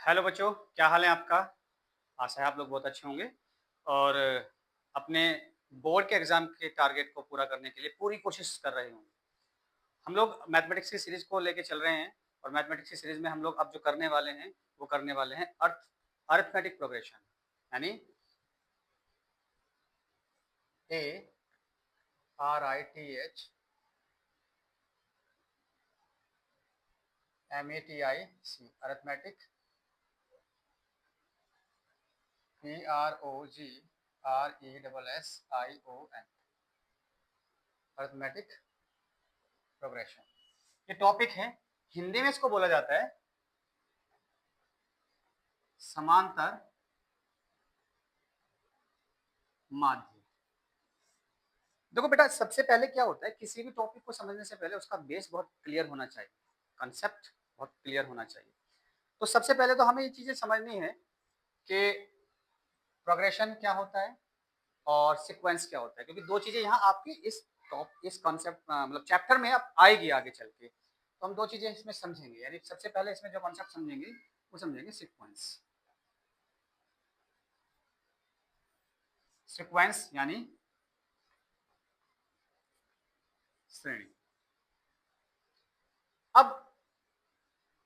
Hello बच्चों, क्या हाल है आपका? आशा है आप लोग बहुत अच्छे होंगे और अपने बोर्ड के एग्ज़ाम के टारगेट को पूरा करने के लिए पूरी कोशिश कर रहे होंगे। हम लोग मैथमेटिक्स की सीरीज़ को लेके चल रहे हैं और मैथमेटिक्स की सीरीज़ में हम लोग अब जो करने वाले हैं, वो करने वाले हैं अरिथमेटिक प्रोग्रेशन यानी ARITHMATIC arithmetic PROGRESSION arithmetic progression. ये टॉपिक है, हिंदी में इसको बोला जाता है समांतर माध्य। देखो बेटा, सबसे पहले क्या होता है, किसी भी टॉपिक को समझने से पहले उसका बेस बहुत क्लियर होना चाहिए, कंसेप्ट बहुत क्लियर होना चाहिए। तो सबसे पहले तो हमें ये चीजें समझनी है कि प्रोग्रेशन क्या होता है और सीक्वेंस क्या होता है, क्योंकि दो चीजें यहाँ आपकी इस कॉन्सेप्ट मतलब चैप्टर में अब आएगी आगे चल के। तो हम दो चीजें इसमें समझेंगे, यानी सबसे पहले इसमें जो कॉन्सेप्ट समझेंगे वो समझेंगे सीक्वेंस। सीक्वेंस यानी श्रेणी। अब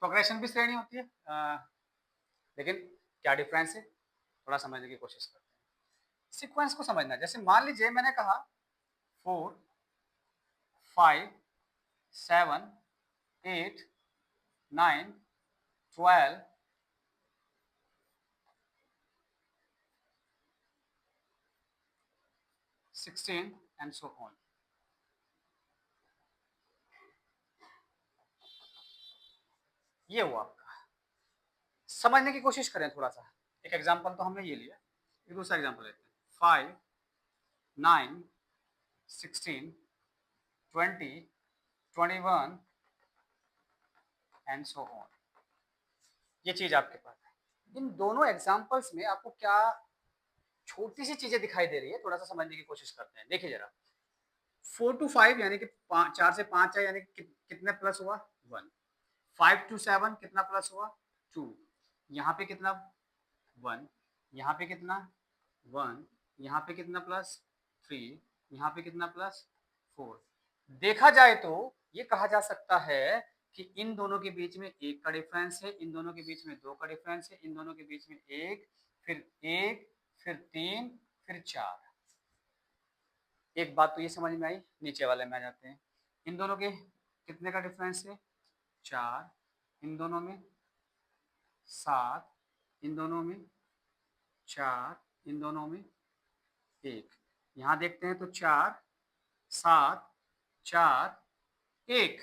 प्रोग्रेशन भी श्रेणी होती है, लेकिन क्या डिफरेंस है थोड़ा समझने की कोशिश करते हैं। सीक्वेंस को समझना, जैसे मान लीजिए मैंने कहा 4 5 7 8 9 12 16 एंड सो ऑन। ये हुआ आपका। समझने की कोशिश करें थोड़ा सा। एक एग्जांपल तो हमने ये लिया, एक दूसरा एग्जांपल लेते हैं। 5 9 16 20 21 एंड सो ऑन। ये चीज आपके पास है। इन दोनों एग्जांपल्स में आपको क्या छोटी सी चीजें दिखाई दे रही है, थोड़ा सा समझने की कोशिश करते हैं। देखिए जरा, 4 to 5 यानी कि 4 से 5 है, यानी कि कितने प्लस हुआ 1। 5 to 7 कितना प्लस हुआ 2। यहाँ पे कितना 1, यहाँ पे कितना 1, यहाँ पे कितना प्लस 3, यहाँ पे कितना प्लस 4। देखा जाए तो ये कहा जा सकता है कि इन दोनों के बीच में एक का डिफरेंस है, इन दोनों के बीच में दो का डिफरेंस है, इन दोनों के बीच में एक, फिर 3, फिर 4। एक बात तो ये समझ में आई। नीचे वाले में आ जाते हैं। इन दोनों के कितने का डिफरेंस है 4, इन दोनों में 7, इन दोनों में 4, इन दोनों में 1। यहां देखते हैं तो 4 7 4 1।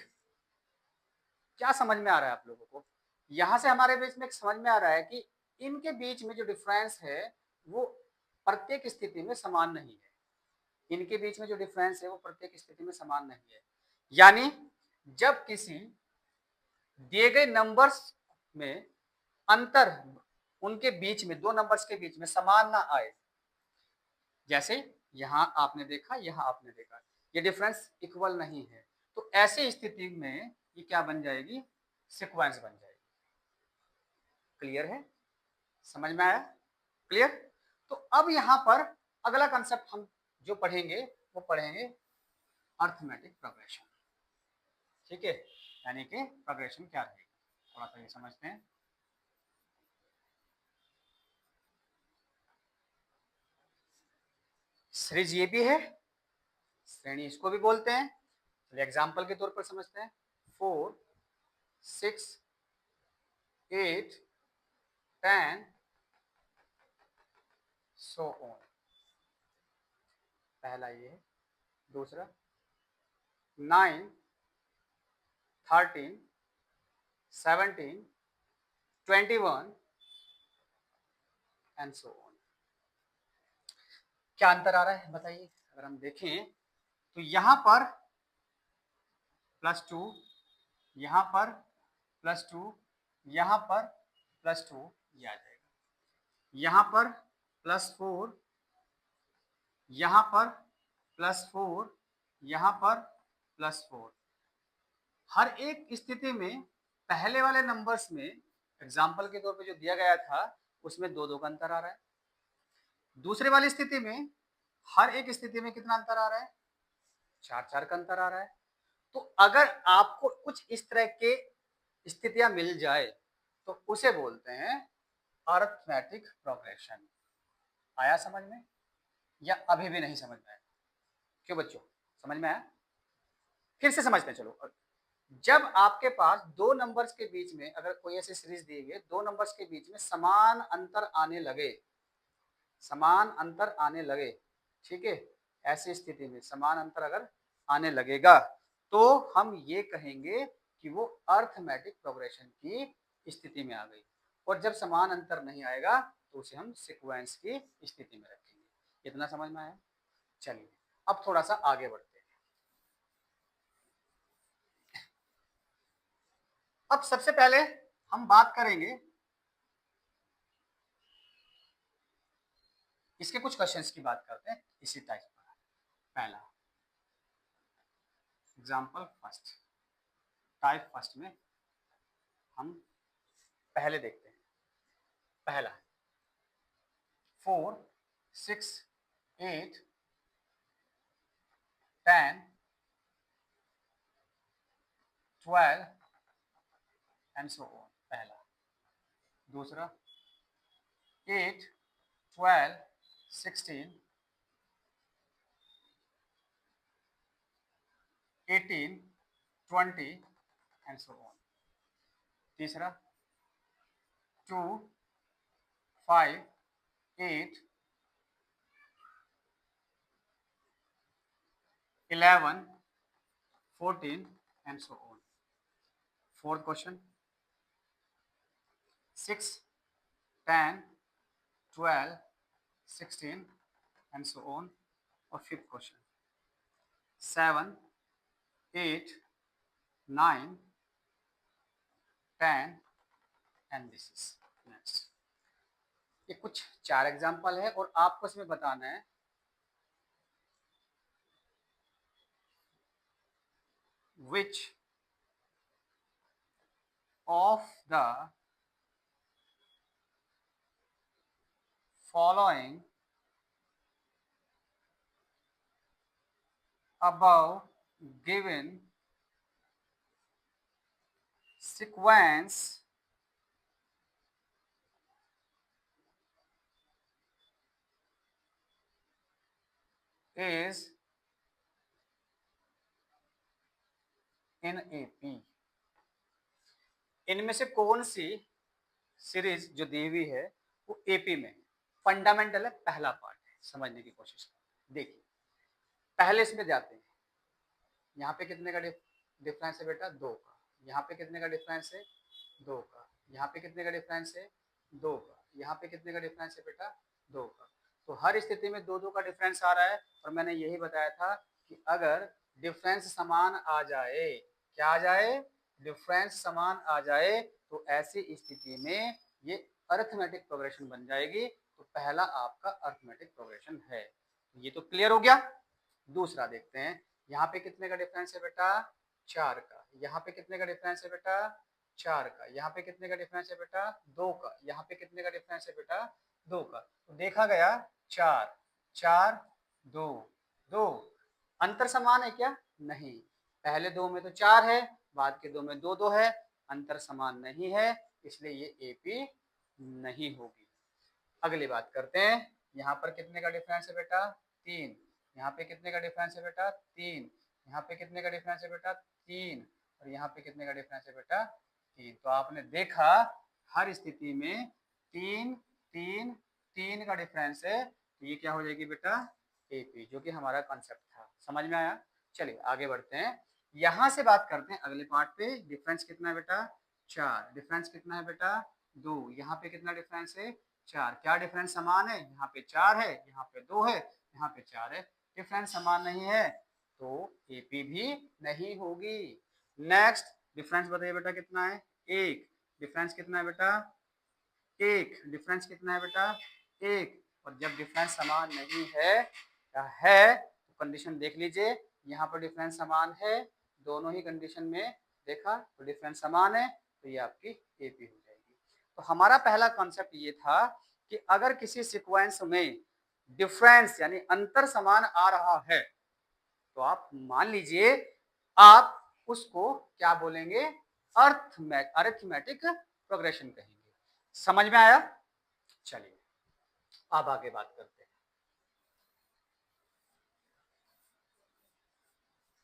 क्या समझ में आ रहा है आप लोगों को? यहां से हमारे बीच में एक समझ में आ रहा है कि इनके बीच में जो डिफरेंस है वो प्रत्येक स्थिति में समान नहीं है। इनके बीच में जो डिफरेंस है वो प्रत्येक स्थिति में समान नहीं है। यानी जब किसी दिए गए नंबर्स में अंतर उनके बीच में, दो नंबर्स के बीच में समान ना आए, जैसे यहां आपने देखा, यहां आपने देखा, ये डिफरेंस इक्वल नहीं है, तो ऐसी स्थिति में ये क्या बन जाएगी, सीक्वेंस बन जाएगी। क्लियर है? समझ में आया? क्लियर? तो अब यहां पर अगला कंसेप्ट हम जो पढ़ेंगे वो पढ़ेंगे अरिथमेटिक प्रोग्रेशन। ठीक है, यानी कि प्रोग्रेशन क्या रहेगी, थोड़ा सा ये समझते हैं। सीरीज ये भी है, श्रेणी इसको भी बोलते हैं। चलिए एग्जाम्पल के तौर पर समझते हैं। 4 6 8 10 सो ऑन। पहला ये है। दूसरा 9 13 17 21 एंड सो ऑन। क्या अंतर आ रहा है बताइए? अगर हम देखें तो यहां पर +2, यहां पर +2, यहां पर +2, ये आ जाएगा। यहां पर +4, यहां पर +4, यहां पर +4। हर एक स्थिति में पहले वाले नंबर्स में एग्जाम्पल के तौर पे जो दिया गया था उसमें दो दो का अंतर आ रहा है। दूसरे वाली स्थिति में हर एक स्थिति में कितना अंतर आ रहा है, चार चार का अंतर आ रहा है। तो अगर आपको कुछ इस तरह के स्थितियां मिल जाए तो उसे बोलते हैं अरिथमेटिक प्रोग्रेशन। आया समझ में या अभी भी नहीं समझ में आया? क्यों बच्चों, समझ में आया? फिर से समझते हैं चलो। जब आपके पास दो नंबर्स के बीच में अगर कोई ऐसी सीरीज दी गई, दो नंबर्स के बीच में समान अंतर आने लगे, समान अंतर आने लगे, ठीक है, ऐसी स्थिति में समान अंतर अगर आने लगेगा तो हम ये कहेंगे कि वो अरिथमेटिक प्रोग्रेशन की स्थिति में आ गई। और जब समान अंतर नहीं आएगा तो उसे हम सीक्वेंस की स्थिति में रखेंगे। इतना समझ में आया? चलिए अब थोड़ा सा आगे बढ़ते हैं। अब सबसे पहले हम बात करेंगे इसके कुछ क्वेश्चंस की बात करते हैं इसी टाइप का। पहला एग्जांपल फर्स्ट, टाइप फर्स्ट में हम पहले देखते हैं। पहला 4 6 8 10 12 एंड सो ऑन, पहला। दूसरा 8 12 16 18 20 एंड सो ऑन। तीसरा 2 5 8 11 14 and so on. Fourth question 6 10 12 16 and so on. और fifth question 7 8 9 10 and this is next. ये कुछ चार एग्जांपल है और आपको इसमें बताना है which of the following above given sequence is in AP। इनमें से कौन सी सीरीज जो दी हुई है वो एपी में फंडामेंटल है, पहला पार्ट है, समझने की कोशिश करें। देखिए पहले इसमें जाते हैं। यहाँ पे कितने का डिफरेंस है बेटा, दो का। यहाँ पे कितने का डिफरेंस है, दो का। यहाँ पे कितने का डिफरेंस है, दो का। यहाँ पे कितने का डिफरेंस है बेटा, दो का। तो हर स्थिति में दो दो का डिफरेंस आ रहा है और मैंने यही बताया था कि अगर डिफरेंस समान आ जाए, क्या आ जाए, डिफरेंस समान आ जाए तो ऐसी स्थिति में ये अरिथमेटिक प्रोग्रेशन बन जाएगी। तो पहला आपका अरिथमेटिक प्रोग्रेशन है। ये तो क्लियर हो गया। दूसरा देखते हैं। यहाँ पे कितने का डिफरेंस है बेटा, चार का। यहाँ पे कितने का डिफरेंस है बेटा, चार का। यहाँ पे कितने का डिफरेंस है बेटा, दो का। यहाँ पे कितने का डिफरेंस है बेटा, दो का। तो देखा गया चार चार दो दो। अंतर समान है क्या, नहीं। पहले दो में तो चार है, बाद के दो में दो दो है, अंतर समान नहीं है, इसलिए ये एपी नहीं होगी। अगली बात करते हैं। यहाँ पर कितने का डिफरेंस है बेटा, तीन। यहाँ पे कितने का डिफरेंस है बेटा, तीन। यहाँ पे कितने का डिफरेंस है बेटा, तीन। और यहाँ पे कितने का डिफरेंस है बेटा, तीन। तो आपने देखा हर स्थिति में तीन तीन तीन का डिफरेंस है, तो ये क्या हो जाएगी बेटा, एपी, जो कि हमारा कॉन्सेप्ट था। समझ में आया? चलिए आगे बढ़ते हैं। यहाँ से बात करते हैं अगले पार्ट पे। डिफरेंस कितना है बेटा, चार। डिफरेंस कितना है बेटा, दो। यहाँ पे कितना डिफरेंस है, चार। क्या डिफरेंस समान है, यहाँ पे चार है, यहाँ पे दो है, यहाँ पे चार है। डिफरेंस समान नहीं है तो एपी भी नहीं होगी। नेक्स्ट डिफरेंस बताइए बेटा कितना है, एक। डिफरेंस कितना है बेटा, एक। डिफरेंस कितना है बेटा, एक। और जब डिफरेंस समान नहीं है या है तो कंडीशन देख लीजिए। यहाँ पर डिफरेंस समान है, दोनों ही कंडीशन में देखा तो डिफरेंस समान है, तो ये आपकी एपी हो जाएगी। तो हमारा पहला कॉन्सेप्ट ये था कि अगर किसी सीक्वेंस में डिफरेंस यानी अंतर समान आ रहा है तो आप मान लीजिए आप उसको क्या बोलेंगे, अरिथमेटिक प्रोग्रेशन कहेंगे। समझ में आया? चलिए अब आगे बात करते हैं।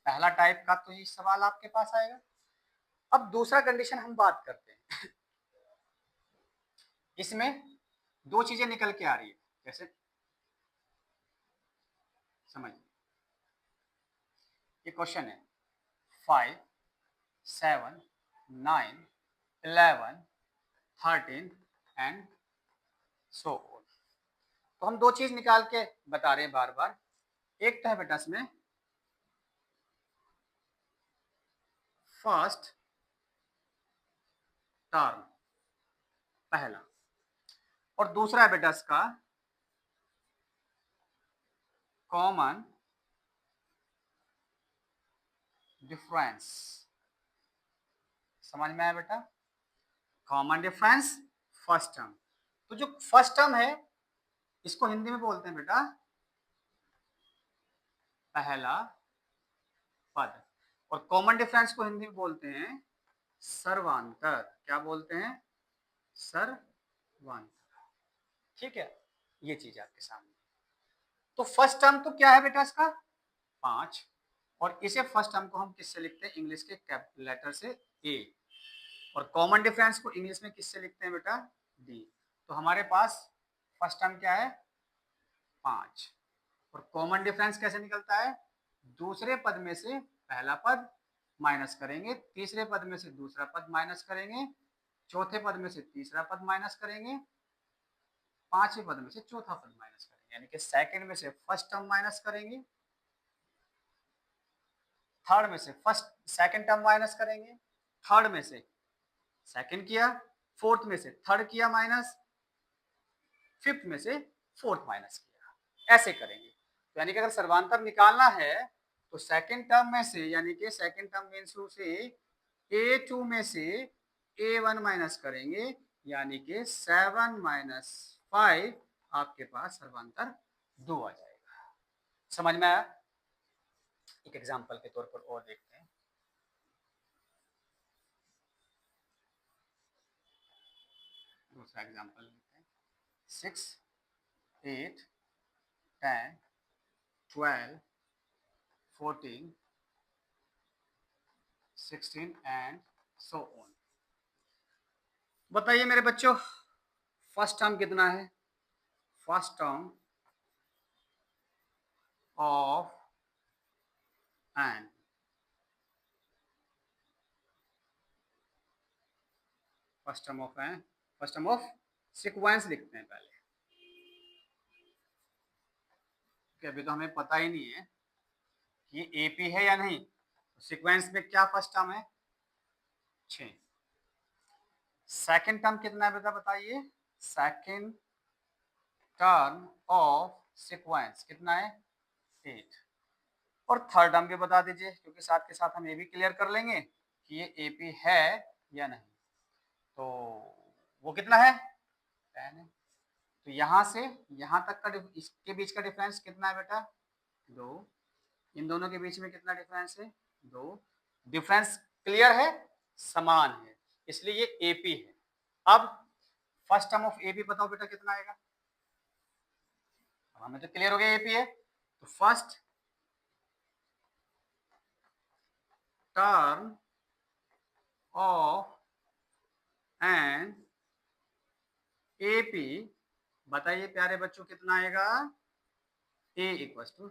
पहला टाइप का तो ये सवाल आपके पास आएगा। अब दूसरा कंडीशन हम बात करते हैं। इसमें दो चीजें निकल के आ रही है, जैसे समझिए ये क्वेश्चन है 5, 7, 9, 11, 13 एंड सो ऑन। तो हम दो चीज निकाल के बता रहे हैं बार बार। एक तो है बेटा इसमें फर्स्ट टर्म पहला, और दूसरा है बेटा इसका कॉमन डिफरेंस। समझ में आया बेटा? Common difference first term. तो जो फर्स्ट टर्म है इसको हिंदी में बोलते हैं बेटा पहला पद, और कॉमन डिफरेंस को हिंदी में बोलते हैं सर्वांतर। क्या बोलते हैं? सर्वांतर। ठीक है, ये चीज आपके सामने। तो फर्स्ट टर्म तो क्या है बेटा इसका 5, और इसे फर्स्ट टर्म को हम किससे लिखते हैं? इंग्लिश के कैपिटल लेटर से ए, और कॉमन डिफरेंस को इंग्लिश में किससे लिखते हैं बेटा? डी। तो हमारे पास फर्स्ट टर्म क्या है 5, और कॉमन डिफरेंस कैसे निकलता है? दूसरे पद में से पहला पद माइनस करेंगे, तीसरे पद में से दूसरा पद माइनस करेंगे, चौथे पद में से तीसरा पद माइनस करेंगे, पांचवें पद में से चौथा पद माइनस करेंगे, यानी कि सेकंड में से फर्स्ट टर्म माइनस करेंगे, थर्ड में से फर्स्ट सेकंड टर्म माइनस करेंगे, थर्ड में से सेकंड किया, फोर्थ में से थर्ड किया माइनस, फिफ्थ में से फोर्थ माइनस किया, ऐसे करेंगे। तो यानी कि अगर सर्वांतर निकालना है तो सेकंड टर्म में से, यानी कि सेकंड टर्म मीन्स से a2 में से a1 माइनस करेंगे, यानी कि 7 माइनस 5 आपके पास सर्वांतर 2 आ जाएगा। समझ में आया? एक एग्जांपल के तौर पर और देखते हैं। दूसरा एग्जांपल लेते हैं 6, 8, 10, 12, 14, 16 एंड सो ऑन। बताइए मेरे बच्चों फर्स्ट टर्म कितना है? First term of n, first term of n, first term of sequence लिखते हैं पहले, कि अभी तो हमें पता ही नहीं है कि ये एपी है या नहीं। तो सीक्वेंस में क्या फर्स्ट टर्म है 6। सेकंड टर्म कितना है बेटा बताइए? सेकंड टर्म ऑफ सीक्वेंस कितना है 8। और थर्ड टर्म भी बता दीजिए, क्योंकि साथ के साथ हम ये भी क्लियर कर लेंगे कि ये एपी है या नहीं। तो वो कितना है 10 है। तो यहां से यहां तक का इसके बीच का डिफरेंस कितना है बेटा 2। इन दोनों के बीच में कितना डिफरेंस है 2। डिफरेंस क्लियर है, समान है, इसलिए ये एपी है। अब फर्स्ट टर्म ऑफ एपी बताओ बेटा कितना आएगा? अब हमें तो क्लियर हो गया एपी है, तो first term of an AP बताइए प्यारे बच्चों कितना आएगा? ए इक्वल टू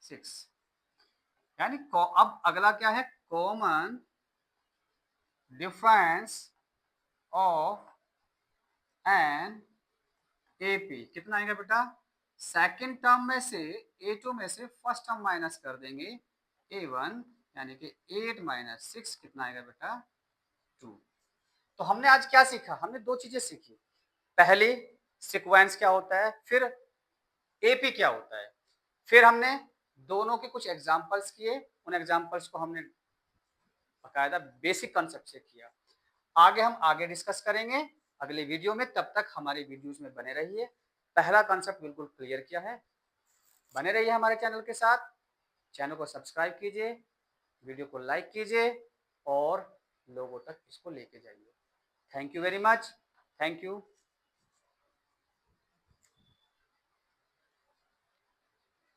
6। यानी अब अगला क्या है? Common difference of an AP कितना आएगा बेटा? सेकंड टर्म में से a2 में से फर्स्ट टर्म माइनस कर देंगे a1, यानी कि 8 माइनस 6 कितना आएगा बेटा 2। तो हमने आज क्या सीखा? हमने दो चीजें सीखी। पहली सीक्वेंस क्या होता है, फिर एपी क्या होता है, फिर हमने दोनों के कुछ एग्जांपल्स किए, उन एग्जांपल्स को हमने बाकायदा बेसिक कॉन्सेप्ट से किया। आगे हम आगे डिस्कस करेंगे अगले वीडियो में। तब तक हमारी वीडियोस में बने रहिए। पहला कॉन्सेप्ट बिल्कुल क्लियर किया है। बने रहिए हमारे चैनल के साथ। चैनल को सब्सक्राइब कीजिए, वीडियो को लाइक कीजिए और लोगों तक इसको लेके जाइए। Thank you very much. Thank you.